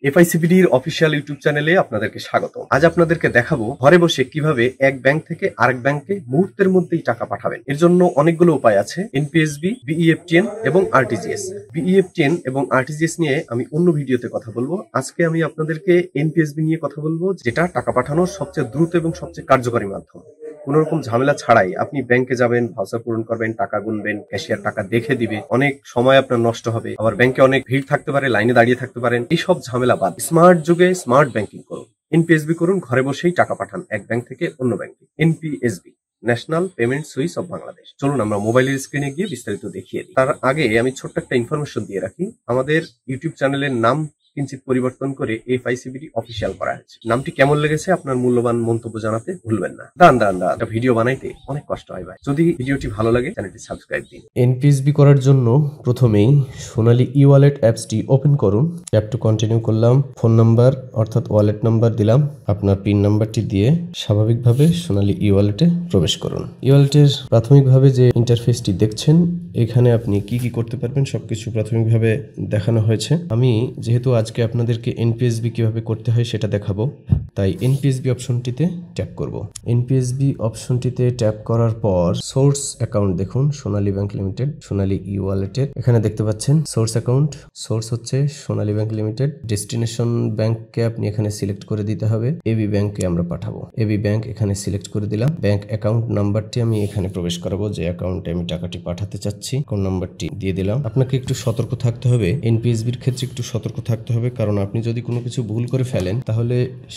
এফআইসিবিডির official YouTube চ্যানেলে আপনাদেরকে স্বাগত। আজ আপনাদেরকে দেখাবো ঘরে বসে কিভাবে এক ব্যাংক থেকে আরেক ব্যাংকে মুহূর্তের মধ্যেই টাকা পাঠাবেন। এর জন্য অনেকগুলো উপায় আছে, এনপিএসবি, বিইএফটিএন এবং আরটিজিএস। বিইএফটিএন এবং আরটিজিএস নিয়ে আমি অন্য ভিডিওতে কথা বলবো। আজকে আমি আপনাদেরকে এনপিএসবি নিয়ে কথা বলবো, যেটা টাকা পাঠানোর সবচেয়ে দ্রুত এবং সবচেয়ে কার্যকরী মাধ্যম। কোন রকম ঝামেলা ছাড়াই আপনি ব্যাংকে যাবেন, ভাউচার পূরণ করবেন, টাকা গুনবেন, ক্যাশিয়ার টাকা দেখে দিবে, অনেক সময় আপনার নষ্ট হবে, আবার ব্যাংকে অনেক ভিড় থাকতে পারে, লাইনে দাঁড়িয়ে থাকতে পারেন। এইসব ঝামেলা বাদ স্মার্ট যুগে স্মার্ট ব্যাংকিং করুন। এনপিএসবি করুন, ঘরে বসেই টাকা পাঠান এক ব্যাংক থেকে অন্য ব্যাংকে। NPSB, national payment switch off Bangladesh. চলুন আমরা মোবাইলের স্ক্রিনে গিয়ে বিস্তারিত দেখিয়ে দিই। তার আগে আমি ছোট্ট একটা ইনফরমেশন দিয়ে রাখি, আমাদের ইউটিউব চ্যানেলের নাম কিঞ্চিত পরিবর্তন করে এফআইসিবিডি অফিসিয়াল করা হয়েছে। নামটি কেমন লেগেছে আপনার মূল্যবান মন্তব্য জানাতে ভুলবেন না। দাঁড়ান, একটা ভিডিও বানাইতে অনেক কষ্ট হয় ভাই। যদি ভিডিওটি ভালো লাগে চ্যানেলটি সাবস্ক্রাইব দিন। এনপিএসবি করার জন্য প্রথমেই সোনালী ই ওয়ালেট অ্যাপসটি ওপেন করুন। ট্যাপ টু কন্টিনিউ করলাম, ফোন নাম্বার অর্থাৎ ওয়ালেট নাম্বার দিলাম, আপনার পিন নাম্বারটি দিয়ে স্বাভাবিকভাবে সোনালী ই ওয়ালেটে প্রবেশ করুন। ই ওয়ালেটের প্রাথমিকভাবে যে ইন্টারফেসটি দেখছেন, এখানে আপনি কি কি করতে পারবেন সবকিছু প্রাথমিকভাবে দেখানো হয়েছে। আমি যেহেতু আজকে আপনাদেরকে এনপিএসবি কিভাবে করতে হয় সেটা দেখাবো, তাই এনপিএসবি অপশনটিতে ট্যাপ করব। এনপিএসবি অপশনটিতে ট্যাপ করার পর সোর্স অ্যাকাউন্ট দেখুন, সোনালী ব্যাংক লিমিটেড, সোনালী ই ওয়ালেটের এখানে দেখতে পাচ্ছেন সোর্স অ্যাকাউন্ট। সোর্স হচ্ছে সোনালী ব্যাংক লিমিটেড। ডেস্টিনেশন ব্যাংককে আপনি এখানে সিলেক্ট করে দিতে হবে। এবি ব্যাংকে আমরা পাঠাবো। এবি ব্যাংক এখানে সিলেক্ট করে দিলাম। ব্যাংক অ্যাকাউন্ট নাম্বারটি আমি এখানে প্রবেশ করাবো, যে অ্যাকাউন্টে আমি টাকাটি পাঠাতে চাচ্ছি। কোন নাম্বারটি দিয়ে দিলাম। আপনাকে একটু সতর্ক থাকতে হবে, এনপিএসবির ক্ষেত্রে একটু সতর্ক থাকতে হবে, কারণ আপনি যদি কোনো কিছু ভুল করে ফেলেন তাহলে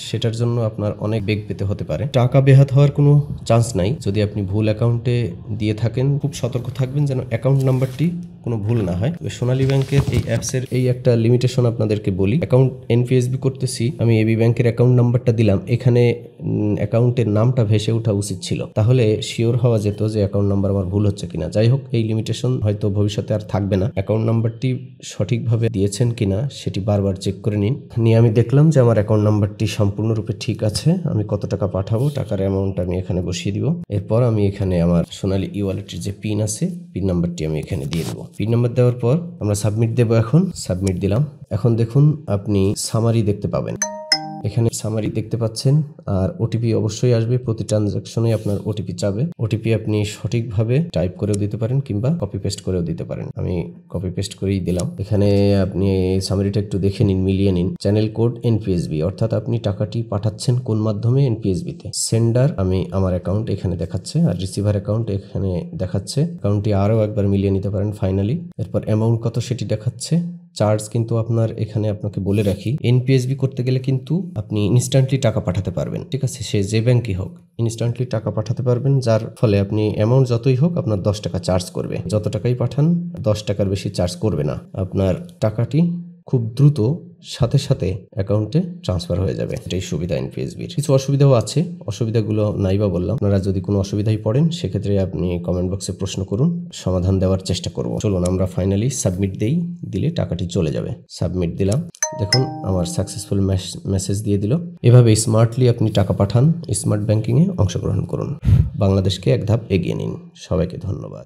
সেটার জন্য আপনার অনেক বেগ পেতে হতে পারে। টাকা বেহাত হওয়ার কোনো চান্স নাই যদি আপনি ভুল অ্যাকাউন্টে দিয়ে থাকেন। খুব সতর্ক থাকবেন যেন অ্যাকাউন্ট নাম্বারটি কোনো ভুল না হয়। সোনালী ব্যাংকের এই অ্যাপসের এই একটা লিমিটেশন আপনাদেরকে বলি। অ্যাকাউন্ট এনপিএসবি করতেছি, আমি এবি ব্যাংকের অ্যাকাউন্ট নাম্বারটা দিলাম, এখানে অ্যাকাউন্টের নামটা ভেসে ওঠা উচিত ছিল, তাহলে শিওর হওয়া যেত যে অ্যাকাউন্ট নাম্বার আমার ভুল হচ্ছে কিনা। যাই হোক, এই লিমিটেশন হয়তো ভবিষ্যতে আর থাকবে না। অ্যাকাউন্ট নাম্বারটি সঠিকভাবে দিয়েছেন কিনা সেটি বারবার চেক করে নিয়ে আমি দেখলাম যে আমার অ্যাকাউন্ট নাম্বারটি সম্পূর্ণরূপে ঠিক আছে। আমি কত টাকা পাঠাবো, টাকার অ্যামাউন্ট আমি এখানে বসিয়ে দিব। এরপর আমি এখানে আমার সোনালী ই ওয়ালেটের যে পিন আছে, পিন নাম্বারটি আমি এখানে দিয়ে দেবো। পিন নাম্বার দেওয়ার পর আমরা সাবমিট দেবো। এখন সাবমিট দিলাম। এখন দেখুন আপনি সামারি দেখতে পাবেন, এখানে সামারি দেখতে পাচ্ছেন। আর ওটিপি অবশ্যই আসবে, প্রতি ট্রানজাকশনে আপনার ওটিপি চাবে। ওটিপি আপনি সঠিকভাবে টাইপ করেও দিতে পারেন কিংবা কপি পেস্ট করেও দিতে পারেন। আমি কপি পেস্ট করেই দিলাম। এখানে আপনি সামারিটা একটু দেখে নিন, মিলিয়ে নিন। চ্যানেল কোড এনপিএসবি, অর্থাৎ আপনি টাকাটি পাঠাচ্ছেন কোন মাধ্যমে, এনপিএসবিতে। সেন্ডার আমি আমার অ্যাকাউন্ট এখানে দেখাচ্ছে, আর রিসিভার অ্যাকাউন্ট এখানে দেখাচ্ছে। অ্যাকাউন্টটি আরও একবার মিলিয়ে নিতে পারেন ফাইনালি। এরপর অ্যামাউন্ট কত সেটি দেখাচ্ছে। চার্জ কিন্তু আপনার এখানে আপনাকে বলে রাখি, এনপিএসবি করতে গেলে কিন্তু আপনি ইনস্ট্যান্টলি টাকা পাঠাতে পারবেন, ঠিক আছে, সে যে ব্যাংকই হোক ইনস্ট্যান্টলি টাকা পাঠাতে পারবেন, যার ফলে আপনি অ্যামাউন্ট যতই হোক আপনার 10 টাকা চার্জ করবে। যত টাকাই পাঠান 10 টাকার বেশি চার্জ করবে না। আপনার টাকাটি খুব দ্রুত সাথে সাথে অ্যাকাউন্টে ট্রান্সফার হয়ে যাবে। এটাই সুবিধা এনপিএসবির। কিছু অসুবিধাও আছে, অসুবিধাগুলো নাইবা বললাম। আপনারা যদি কোনো অসুবিধায় পড়েন সেক্ষেত্রে আপনি কমেন্ট বক্সে প্রশ্ন করুন, সমাধান দেওয়ার চেষ্টা করব। চলুন আমরা ফাইনালি সাবমিট দেই, দিলে টাকাটি চলে যাবে। সাবমিট দিলাম, দেখুন আমার সাকসেসফুল মেসেজ দিয়ে দিল। এভাবে স্মার্টলি আপনি টাকা পাঠান, স্মার্ট ব্যাংকিংয়ে অংশগ্রহণ করুন, বাংলাদেশকে এক ধাপ এগিয়ে নিন। সবাইকে ধন্যবাদ।